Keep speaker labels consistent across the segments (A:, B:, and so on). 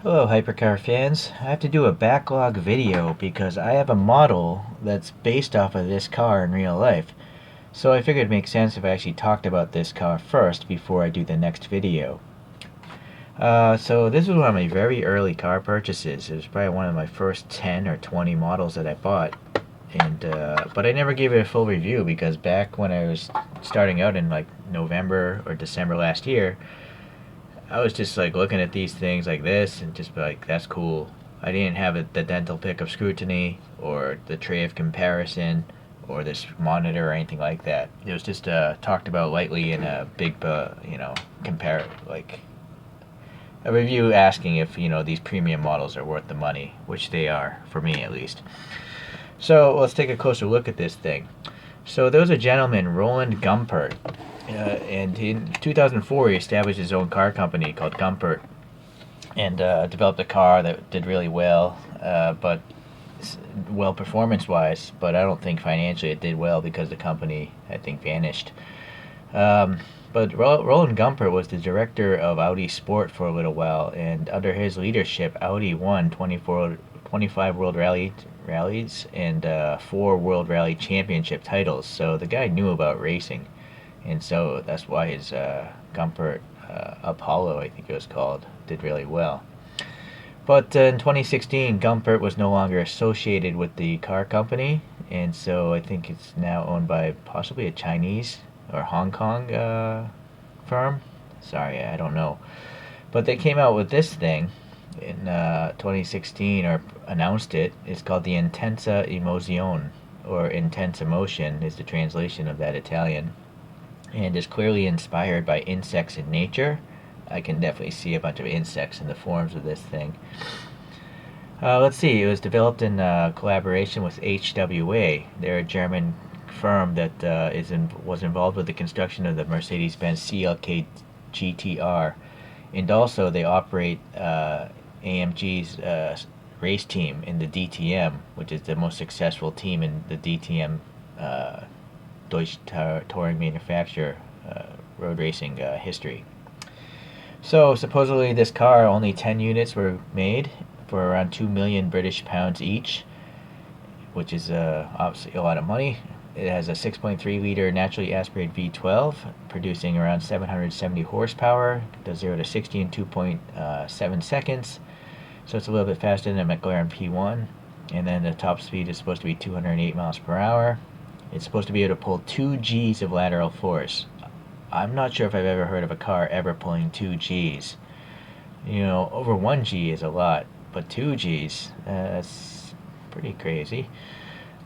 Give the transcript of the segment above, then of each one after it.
A: Hello hypercar fans. I have to do a backlog video because I have a model that's based off of this car in real life. So I figured it'd make sense if I actually talked about this car first before I do the next video. So this was one of my very early car purchases. It was probably one of my first 10 or 20 models that I bought. But I never gave it a full review because back when I was starting out in like November or December last year, I was just like looking at these things like this and just be like, that's cool. I didn't have the dental pick of scrutiny or the tray of comparison or this monitor or anything like that. It was just talked about lightly in a big, compare like a review asking if these premium models are worth the money, which they are for me at least. So let's take a closer look at this thing. So there was a gentleman, Roland Gumpert, and in 2004 he established his own car company called Gumpert, and developed a car that did really well, but well performance-wise. But I don't think financially it did well because the company, I think, vanished. But Roland Gumpert was the director of Audi Sport for a little while, and under his leadership, Audi won 25 World Rallies and 4 World Rally Championship titles. So the guy knew about racing, and so that's why his Gumpert Apollo, I think it was called, did really well. But in 2016, Gumpert was no longer associated with the car company, and so I think it's now owned by possibly a Chinese or Hong Kong firm. Sorry, I don't know. But they came out with this thing in 2016, or announced it. It's called the Intensa Emozione, or Intense Emotion is the translation of that Italian, and is clearly inspired by insects in nature. I can definitely see a bunch of insects in the forms of this thing. Let's see, it was developed in collaboration with HWA. They're a German firm that was involved with the construction of the Mercedes-Benz CLK GTR, and also they operate AMG's race team in the DTM, which is the most successful team in the DTM Deutsche Touring Manufacturer road racing history. So supposedly this car, only 10 units were made for around 2 million British pounds each, which is obviously a lot of money. It has a 6.3 liter naturally aspirated V12, producing around 770 horsepower. It does 0 to 60 in 2.7 seconds, so it's a little bit faster than a McLaren P1. And then the top speed is supposed to be 208 miles per hour. It's supposed to be able to pull 2 Gs of lateral force. I'm not sure if I've ever heard of a car ever pulling 2 Gs. Over 1 G is a lot, but 2 Gs, that's pretty crazy.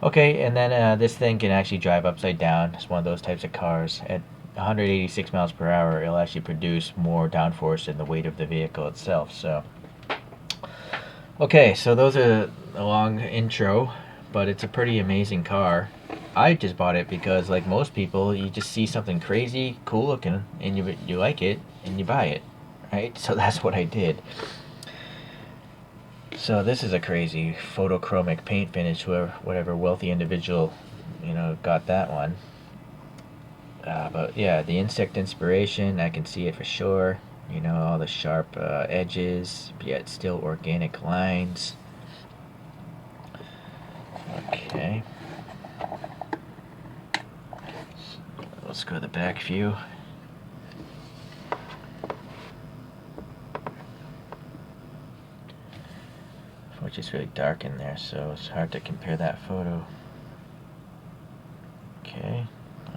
A: Okay, and then this thing can actually drive upside down. It's one of those types of cars. At 186 miles per hour, it'll actually produce more downforce than the weight of the vehicle itself. So, okay, so those are a long intro, but it's a pretty amazing car. I just bought it because, like most people, you just see something crazy, cool looking, and you like it, and you buy it, right? So that's what I did. So this is a crazy photochromic paint finish. Whatever wealthy individual, got that one. But yeah, the insect inspiration, I can see it for sure. All the sharp edges, yet still organic lines. Okay. Let's go to the back view. Which is really dark in there, so it's hard to compare that photo. Okay,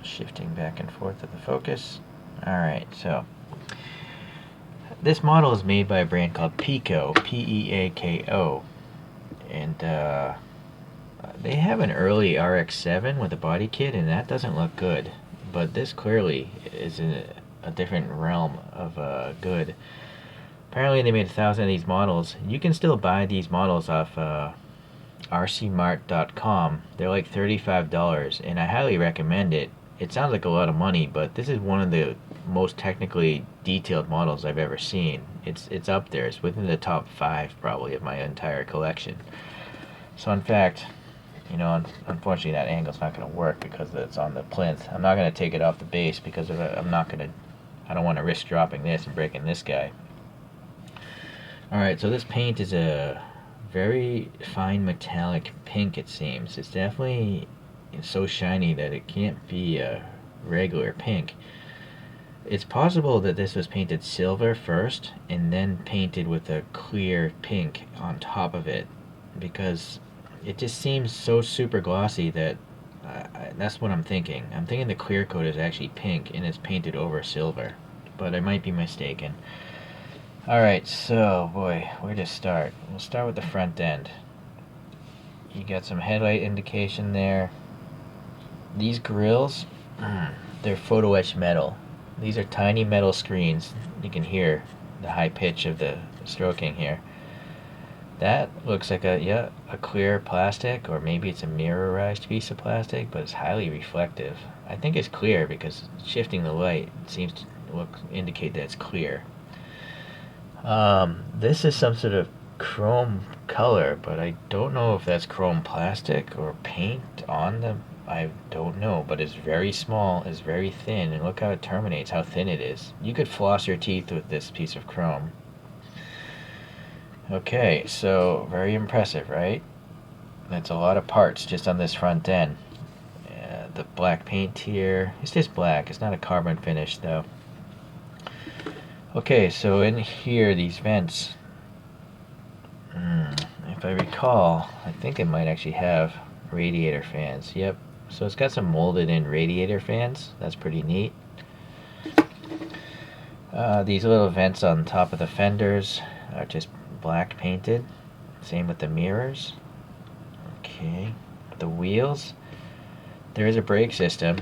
A: shifting back and forth of the focus. Alright, so this model is made by a brand called Peako, Peako, and they have an early RX-7 with a body kit, and that doesn't look good. But this clearly is in a different realm of good. Apparently they made 1,000 of these models. You can still buy these models off rcmart.com. They're like $35, and I highly recommend it. It sounds like a lot of money, but this is one of the most technically detailed models I've ever seen. It's up there. It's within the top 5 probably of my entire collection. So in fact, unfortunately that angle's not going to work because it's on the plinth. I'm not going to take it off the base because I don't want to risk dropping this and breaking this guy. Alright, so this paint is a very fine metallic pink, it seems. It's definitely so shiny that it can't be a regular pink. It's possible that this was painted silver first and then painted with a clear pink on top of it, because it just seems so super glossy that that's what I'm thinking. I'm thinking the clear coat is actually pink and it's painted over silver, but I might be mistaken. Alright, so, boy, where to start? We'll start with the front end. You got some headlight indication there. These grills, they're photo etched metal. These are tiny metal screens. You can hear the high pitch of the stroking here. That looks like a clear plastic, or maybe it's a mirrorized piece of plastic, but it's highly reflective. I think it's clear because shifting the light seems to indicate that it's clear. This is some sort of chrome color, but I don't know if that's chrome plastic or paint on them. I don't know, but it's very small, it's very thin, and look how it terminates, how thin it is. You could floss your teeth with this piece of chrome. Okay, so very impressive, right? That's a lot of parts just on this front end. The black paint here, it's just black, it's not a carbon finish though. Okay, so in here, these vents, if I recall, I think it might actually have radiator fans. Yep, so it's got some molded in radiator fans. That's pretty neat. These little vents on top of the fenders are just black painted. Same with the mirrors. Okay, the wheels, there is a brake system.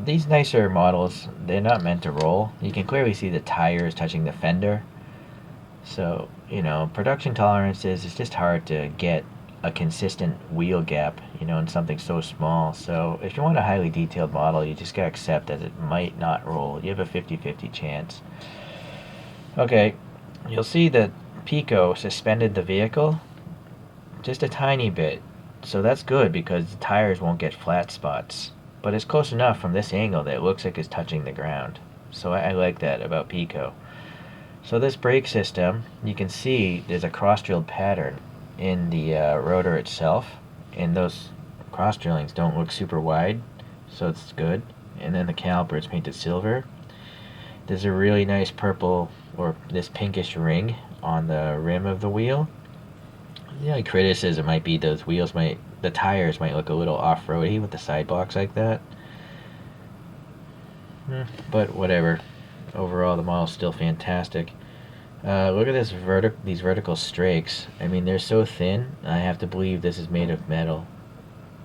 A: These nicer models, they're not meant to roll. You can clearly see the tires touching the fender. So, production tolerances, it's just hard to get a consistent wheel gap, in something so small. So if you want a highly detailed model, you just gotta accept that it might not roll. You have a 50-50 chance. Okay, you'll see that Peako suspended the vehicle just a tiny bit. So that's good because the tires won't get flat spots. But it's close enough from this angle that it looks like it's touching the ground. So I like that about Peako. So this brake system, you can see there's a cross-drilled pattern in the rotor itself. And those cross-drillings don't look super wide, so it's good. And then the caliper is painted silver. There's a really nice purple, or this pinkish ring on the rim of the wheel. The only criticism might be the tires might look a little off-roady with the side blocks like that. But whatever. Overall, the model's still fantastic. Look at these vertical strakes. I mean, they're so thin, I have to believe this is made of metal.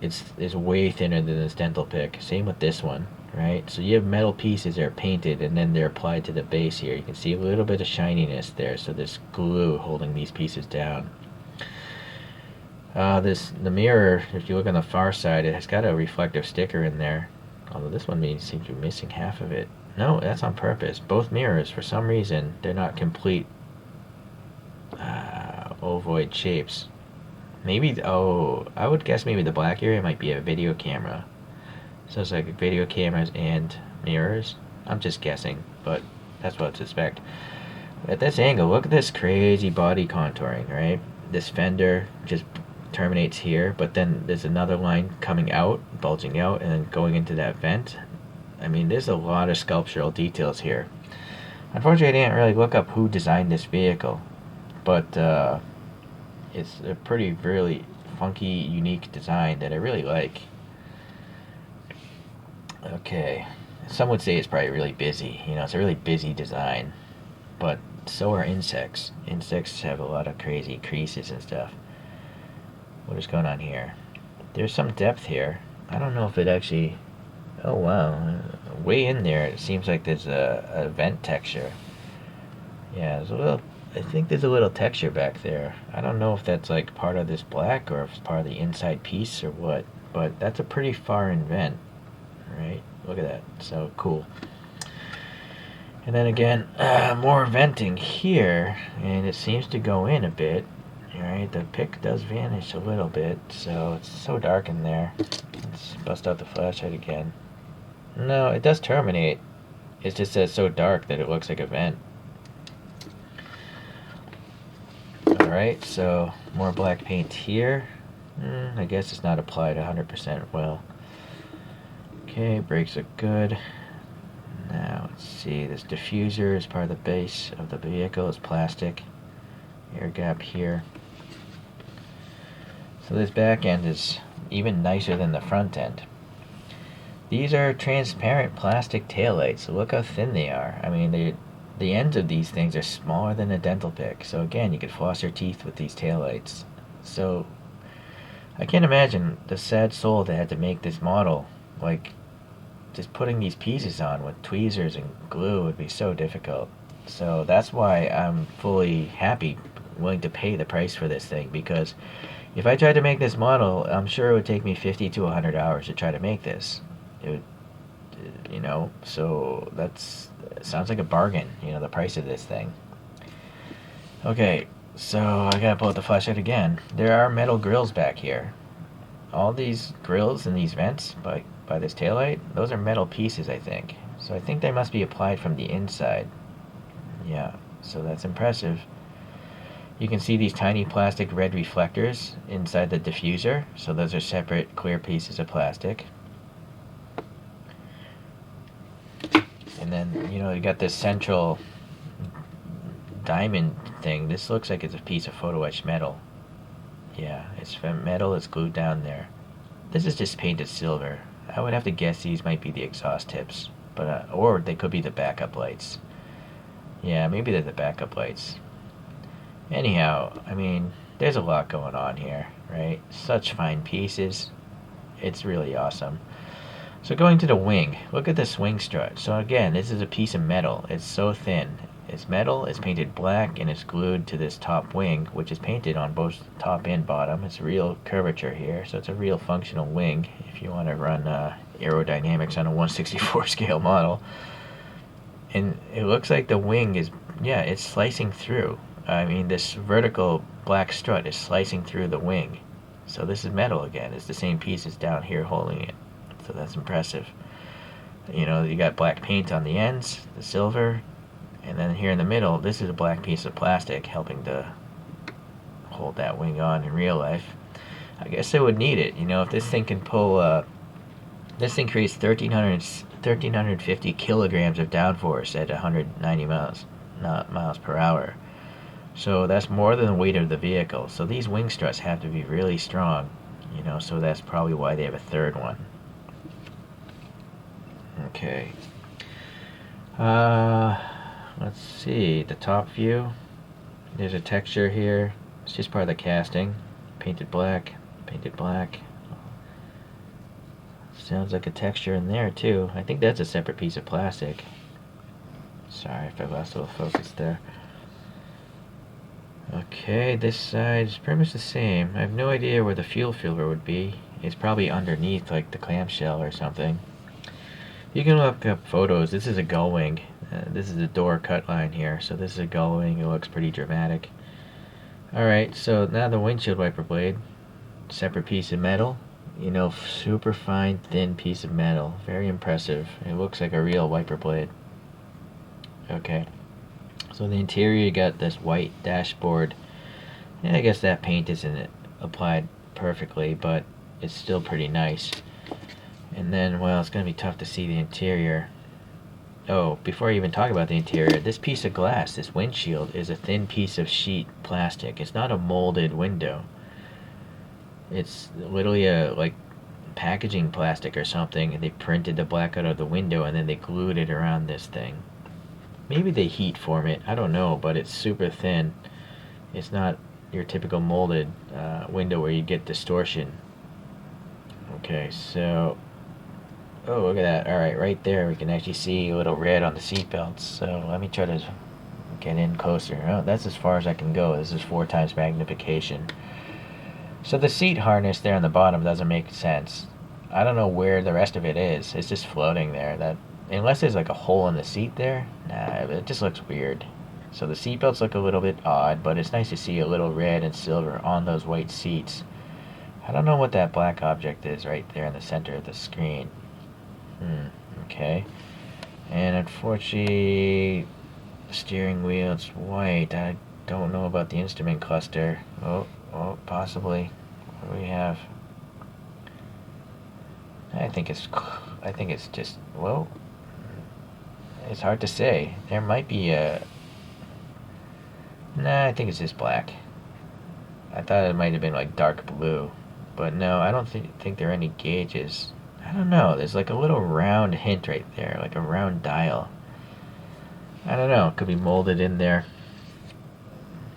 A: It's way thinner than this dental pick. Same with this one, right? So you have metal pieces that are painted, and then they're applied to the base here. You can see a little bit of shininess there, so there's glue holding these pieces down. The mirror, if you look on the far side, it has got a reflective sticker in there. Although this one seems to be missing half of it. No, that's on purpose. Both mirrors, for some reason, they're not complete ovoid shapes. Maybe, I would guess maybe the black area might be a video camera. So it's like video cameras and mirrors. I'm just guessing, but that's what I suspect. At this angle, look at this crazy body contouring, right? This fender just terminates here, but then there's another line coming out, bulging out, and then going into that vent. I mean, there's a lot of sculptural details here. Unfortunately, I didn't really look up who designed this vehicle, but it's a really funky, unique design that I really like. Okay, some would say it's probably really busy. It's a really busy design, but so are insects. Insects have a lot of crazy creases and stuff. What is going on here? There's some depth here. I don't know if it actually... Oh wow, way in there it seems like there's a vent texture. Yeah, I think there's a little texture back there. I don't know if that's like part of this black or if it's part of the inside piece or what, but that's a pretty far in vent, right? Look at that, so cool. And then again, more venting here, and it seems to go in a bit. Alright, the pick does vanish a little bit, so it's so dark in there. Let's bust out the flashlight again. No, it does terminate. It's just that it's so dark that it looks like a vent. Alright, so more black paint here. I guess it's not applied 100% well. Okay, brakes look good. Now, let's see, this diffuser is part of the base of the vehicle. It's plastic. Air gap here. So this back end is even nicer than the front end. These are transparent plastic taillights, so look how thin they are. I mean, the ends of these things are smaller than a dental pick. So again, you could floss your teeth with these taillights. So I can't imagine the sad soul that had to make this model. Like, just putting these pieces on with tweezers and glue would be so difficult. So that's why I'm fully happy, willing to pay the price for this thing, because if I tried to make this model, I'm sure it would take me 50 to 100 hours to try to make this. It would, so it sounds like a bargain, the price of this thing. Okay, so I gotta pull out the flashlight again. There are metal grills back here. All these grills and these vents by this taillight, those are metal pieces, I think. So I think they must be applied from the inside. Yeah, so that's impressive. You can see these tiny plastic red reflectors inside the diffuser. So those are separate clear pieces of plastic. And then, you got this central diamond thing. This looks like it's a piece of photo etched metal. Yeah, it's metal, it's glued down there. This is just painted silver. I would have to guess these might be the exhaust tips, but or they could be the backup lights. Yeah, maybe they're the backup lights. Anyhow, I mean, there's a lot going on here, right? Such fine pieces. It's really awesome. So going to the wing, look at this wing strut. So again, this is a piece of metal. It's so thin. It's metal, it's painted black, and it's glued to this top wing, which is painted on both top and bottom. It's real curvature here, so it's a real functional wing if you want to run aerodynamics on a 1/64 scale model. And it looks like the wing is, yeah, it's slicing through. I mean, this vertical black strut is slicing through the wing. So this is metal again. It's the same piece as down here holding it. So that's impressive. You got black paint on the ends, the silver, and then here in the middle, this is a black piece of plastic helping to hold that wing on in real life. I guess it would need it. If this thing can pull, this thing creates 1,350 kilograms of downforce at 190 miles per hour. So that's more than the weight of the vehicle. So these wing struts have to be really strong, so that's probably why they have a third one. Okay. Let's see, the top view. There's a texture here. It's just part of the casting. Painted black, painted black. Sounds like a texture in there too. I think that's a separate piece of plastic. Sorry if I lost a little focus there. Okay, this side is pretty much the same. I have no idea where the fuel filter would be. It's probably underneath, like the clamshell or something. You can look up photos. This is a gull wing. This is a door cut line here, so this is a gull wing. It looks pretty dramatic. Alright, so now the windshield wiper blade. Separate piece of metal. Super fine, thin piece of metal. Very impressive. It looks like a real wiper blade. Okay. So the interior, you got this white dashboard. And I guess that paint isn't applied perfectly, but it's still pretty nice. And then, well, it's going to be tough to see the interior. Oh, before I even talk about the interior, this piece of glass, this windshield, is a thin piece of sheet plastic. It's not a molded window. It's literally a, like, packaging plastic or something, and they printed the black out of the window, and then they glued it around this thing. Maybe they heat form it, I don't know, but it's super thin. It's not your typical molded window where you get distortion. Okay, so... Oh, look at that. Alright, right there we can actually see a little red on the seat belts. So let me try to get in closer. Oh, that's as far as I can go. This is 4 times magnification. So the seat harness there on the bottom doesn't make sense. I don't know where the rest of it is. It's just floating there. Unless there's like a hole in the seat there, nah, it just looks weird. So the seat belts look a little bit odd, but it's nice to see a little red and silver on those white seats. I don't know what that black object is right there in the center of the screen. Okay. And unfortunately, the steering wheel, it's white. I don't know about the instrument cluster. Oh, possibly. What do we have? I think it's just, well, it's hard to say. There might be a... Nah, I think it's just black. I thought it might have been like dark blue. But no, I don't think there are any gauges. I don't know. There's like a little round hint right there, like a round dial. I don't know. It could be molded in there.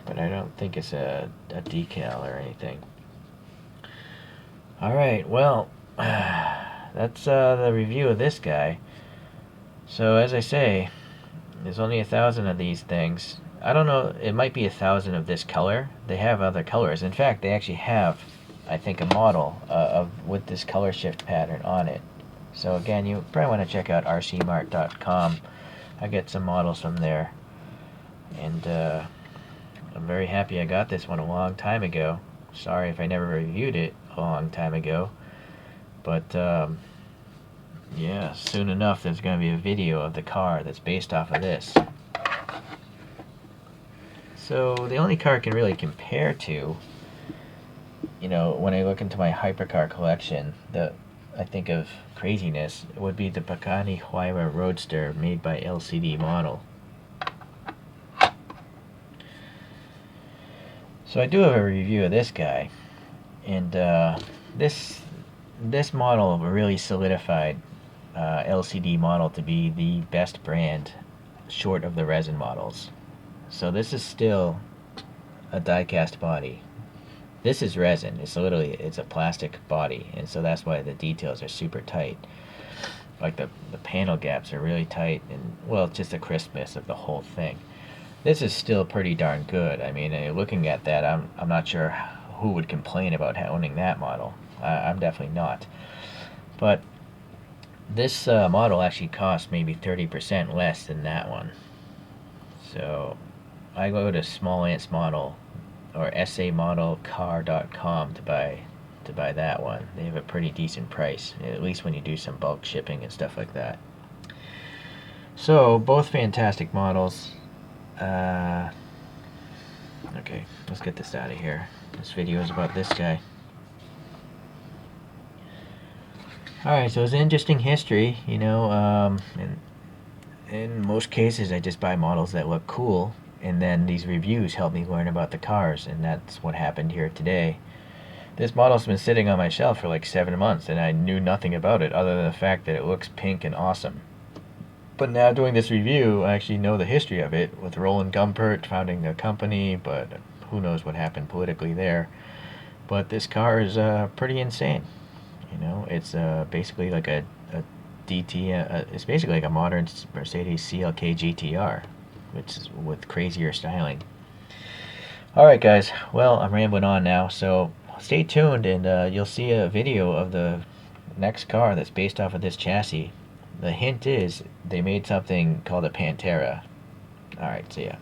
A: But I don't think it's a decal or anything. Alright, well, that's the review of this guy. So, as I say, there's only 1,000 of these things. I don't know, it might be 1,000 of this color. They have other colors. In fact, they actually have, I think, a model with this color shift pattern on it. So again, you probably want to check out rcmart.com. I get some models from there. And I'm very happy I got this one a long time ago. Sorry if I never reviewed it a long time ago. But yeah, soon enough there's going to be a video of the car that's based off of this. So the only car I can really compare to, you know, when I look into my hypercar collection, I think of craziness, would be the Pagani Huayra Roadster made by LCD Model. So I do have a review of this guy, and this model really solidified LCD Model to be the best brand short of the resin models. So this is still a die-cast body. This is resin. It's a plastic body, and so that's why the details are super tight. Like the panel gaps are really tight, and well, it's just the crispness of the whole thing. This is still pretty darn good. I mean, looking at that, I'm not sure who would complain about owning that model. I'm definitely not. But this model actually costs maybe 30% less than that one. So I go to Small Ants Model or samodelcar.com to buy that one. They have a pretty decent price, at least when you do some bulk shipping and stuff like that. So both fantastic models. Okay, let's get this out of here. This video is about this guy. Alright, so it's an interesting history, you know. In most cases I just buy models that look cool, and then these reviews help me learn about the cars, and that's what happened here today. This model's been sitting on my shelf for like 7 months, and I knew nothing about it other than the fact that it looks pink and awesome. But now doing this review, I actually know the history of it, with Roland Gumpert founding the company, but who knows what happened politically there. But this car is pretty insane. You know, it's basically like a DT, it's basically like a modern Mercedes CLK GTR, which is with crazier styling. Alright guys, well, I'm rambling on now, so stay tuned, and you'll see a video of the next car that's based off of this chassis. The hint is they made something called a Pantera. Alright, see ya.